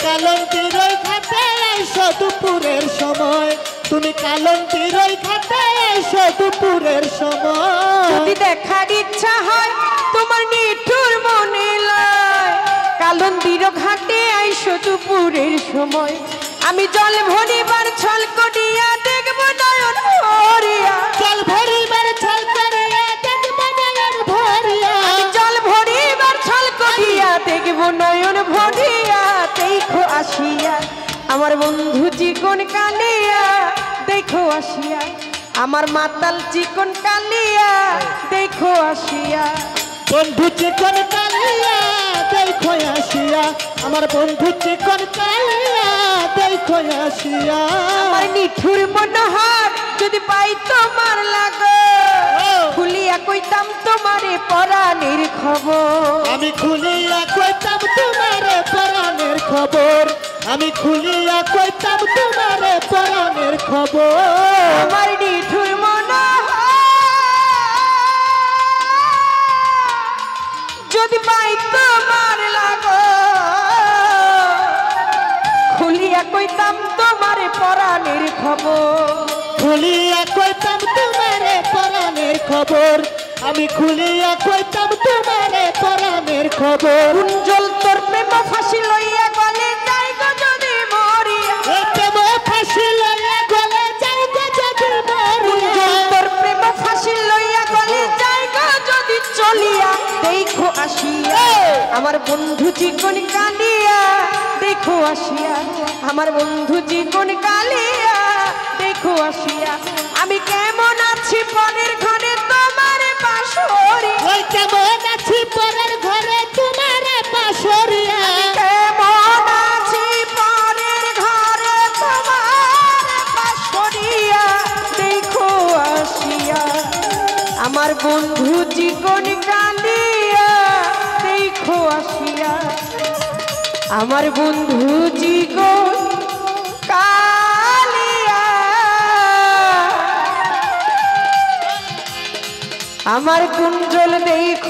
কালন্তির ওই ঘাটে এসো দুপুরের সময়, তুমি কালন্তির ওই ঘাটে এসো দুপুরের সময়। যদি দেখার ইচ্ছা হয় তোমার নিঠুর মনে লয়, কালন্তির ঘাটে আইসো দুপুরের সময়। আমি জল ভরিবার ছল করিয়া দেখব নয়ন ভরিয়া, জল ভরিবার ছল করিয়া দেখব নয়ন ভরিয়া, আমি জল ভরিবার ছল করিয়া দেখব নয়ন ভরিয়া। দেখো আসিয়া আমার বন্ধু চিকন কালিয়া, দেখো আসিয়া আমার মাতাল চিকন কালিয়া, দেখো আসিয়া। বন্ধু চিকন কালিয়া দেখো আসিয়া, আমার বন্ধু চিকন কালিয়া দেখো আসিয়া। আমার নিঠুর মনোহর যদি পাই তোমার লাগো, খুলিয়া কইতাম তোমারে পরাণের খবর। আমি খুলিয়া কইতাম তোমারে পরাণের খবর, আমি খুলিয়া কইতাম তোমারে পরাণের খবর। আমার নিঠুর মনোহর যদি পাই তোমার লাগো, খুলিয়া কইতাম তোমারে পরাণের খবর। খুলিয়া কইতাম তোমারে পরাণের খবর, আমি খুলিয়া কইতাম তোমারে পরাণের খবর। কুঞ্জল তোর প্রেম ফাঁসি লইয়া গলে যাই গো যদি মরিয়া, প্রেম ফাঁসি লইয়া গলে যাই গো যদি মরিয়া, কুঞ্জল তোর প্রেম ফাঁসি লইয়া গলে যাই গো যদি চলিয়া। দেখো আসিয়া আমার বন্ধু চিকন কালিয়া, দেখো আসিয়া আমার বন্ধু চিকন কালিয়া, দেখো আসিয়া। আমি কেমন আছি পরের ঘরে তোমার বাসরি, ওই কেমন আছি পরের ঘরে তোমার বাসরিয়া, কেমন আছি পরের ঘরে তোমার বাসরিয়া। দেখো আসিয়া আমার বন্ধু চিকন কালিয়া, দেখো আসিয়া আমার বন্ধু চিকন কালিয়া, আমার কুঞ্জল দেখো